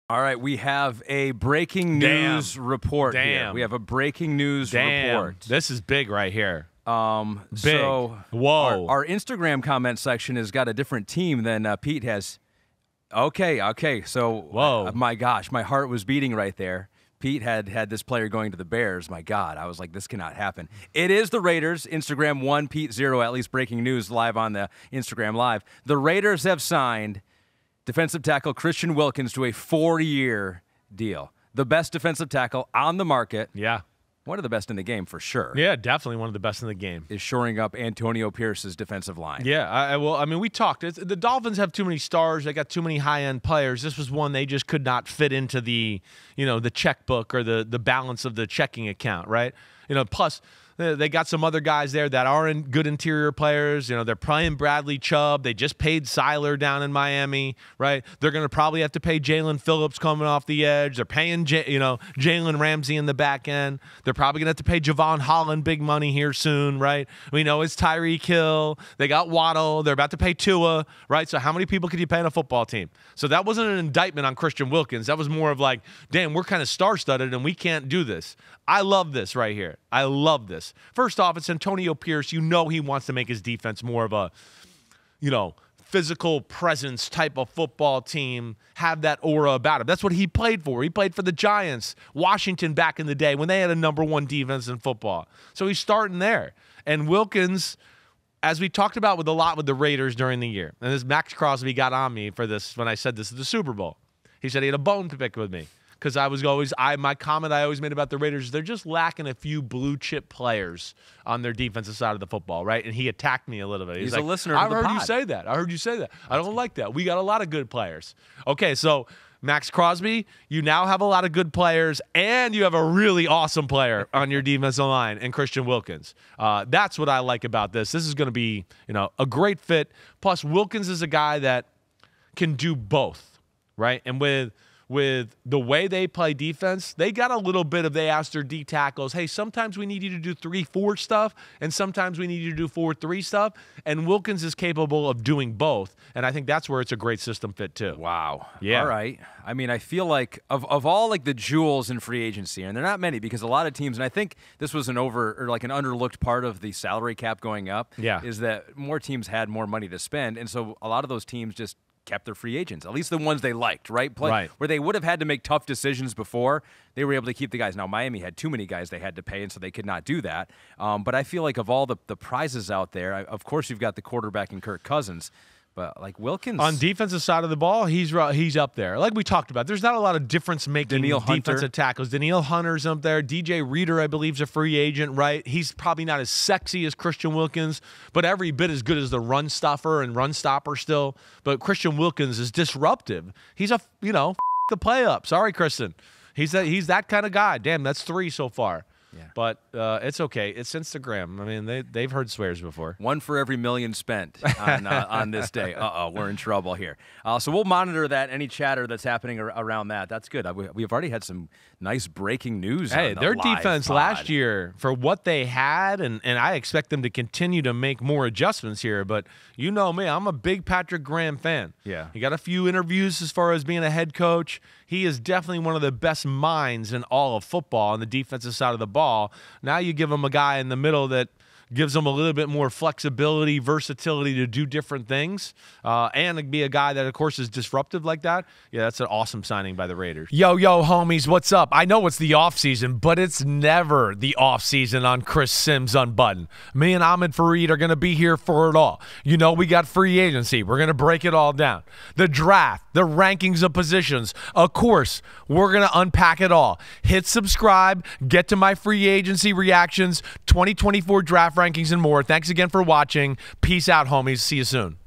All right, we have a breaking news report here. We have a breaking news report. This is big right here. Big. So Whoa. Our Instagram comment section has got a different team than Pete has. Okay. So, whoa. My gosh, my heart was beating right there. Pete had this player going to the Bears. My God, I was like, this cannot happen. It is the Raiders. Instagram 1, Pete 0, at least breaking news live on the Instagram Live. The Raiders have signed defensive tackle Christian Wilkins to a 4-year deal. The best defensive tackle on the market. Yeah. One of the best in the game for sure. Yeah, definitely one of the best in the game. Is shoring up Antonio Pierce's defensive line. Yeah, I mean, we talked. The Dolphins have too many stars. They got too many high-end players. This was one they just could not fit into the checkbook or the balance of the checking account, right? Plus they got some other guys there that are good interior players. They're playing Bradley Chubb. They just paid Seiler down in Miami, right? They're going to probably have to pay Jalen Phillips coming off the edge. They're paying, Jalen Ramsey in the back end. They're probably going to have to pay Javon Holland big money here soon, right? We know it's Tyreek Hill. They got Waddle. They're about to pay Tua, right? So how many people could you pay on a football team? So that wasn't an indictment on Christian Wilkins. That was more of like, damn, we're kind of star-studded and we can't do this. I love this right here. I love this. First off, it's Antonio Pierce. He wants to make his defense more of a, physical presence type of football team, have that aura about him. That's what he played for. He played for the Giants, Washington back in the day when they had a #1 defense in football. So he's starting there. And Wilkins, as we talked about with the Raiders during the year, and this Max Crosby got on me for this when I said this at the Super Bowl. He said he had a bone to pick with me. Because my comment I always made about the Raiders is they're just lacking a few blue chip players on their defensive side of the football, right? And he attacked me a little bit. He's like, a listener I to the heard pod. you say that. I heard you say that. I don't like that. We got a lot of good players. Okay, so Max Crosby, you now have a lot of good players, and you have a really awesome player on your defensive line, and Christian Wilkins. That's what I like about this. This is going to be, a great fit. Plus, Wilkins is a guy that can do both, right? And with the way they play defense, they got a little bit of, they asked their D tackles, hey, sometimes we need you to do 3-4 stuff, and sometimes we need you to do 4-3 stuff, and Wilkins is capable of doing both, and I think that's where it's a great system fit too. Wow. Yeah. All right. I mean, I feel like of all like the jewels in free agency, and they're not many because a lot of teams, and I think this was an underlooked part of the salary cap going up, is that more teams had more money to spend, and so a lot of those teams just kept their free agents, at least the ones they liked, right? Where they would have had to make tough decisions before, they were able to keep the guys. Now, Miami had too many guys they had to pay, and so they could not do that. But I feel like of all the prizes out there, of course you've got the quarterback in Kirk Cousins, but like Wilkins. On defensive side of the ball, he's up there. Like we talked about, there's not a lot of difference-making defensive tackles. Danielle Hunter's up there. DJ Reader, I believe, is a free agent, right? He's probably not as sexy as Christian Wilkins, but every bit as good as the run stuffer and run stopper still. But Christian Wilkins is disruptive. He's the the play up. Sorry, Kristen. He's that kind of guy. Damn, that's 3 so far. Yeah. But it's okay. It's Instagram. I mean, they've heard swears before. 1 for every million spent on this day. We're in trouble here. So we'll monitor that, any chatter that's happening around that. That's good. We've already had some nice breaking news. Hey, on their the live defense pod. last year, for what they had, and I expect them to continue to make more adjustments here, but you know me, I'm a big Patrick Graham fan. Yeah. He got a few interviews as far as being a head coach. He is definitely one of the best minds in all of football on the defensive side of the ball. Now you give him a guy in the middle that gives them a little bit more flexibility, versatility to do different things, and be a guy that, of course, is disruptive like that. Yeah, that's an awesome signing by the Raiders. Yo, homies, what's up? I know it's the offseason, but it's never the offseason on Chris Simms Unbuttoned. Me and Ahmed Fareed are going to be here for it all. We got free agency. We're going to break it all down. The draft, the rankings of positions. Of course, we're going to unpack it all. Hit subscribe, get to my free agency reactions, 2024 draft rankings, and more. Thanks again for watching. Peace out, homies. See you soon.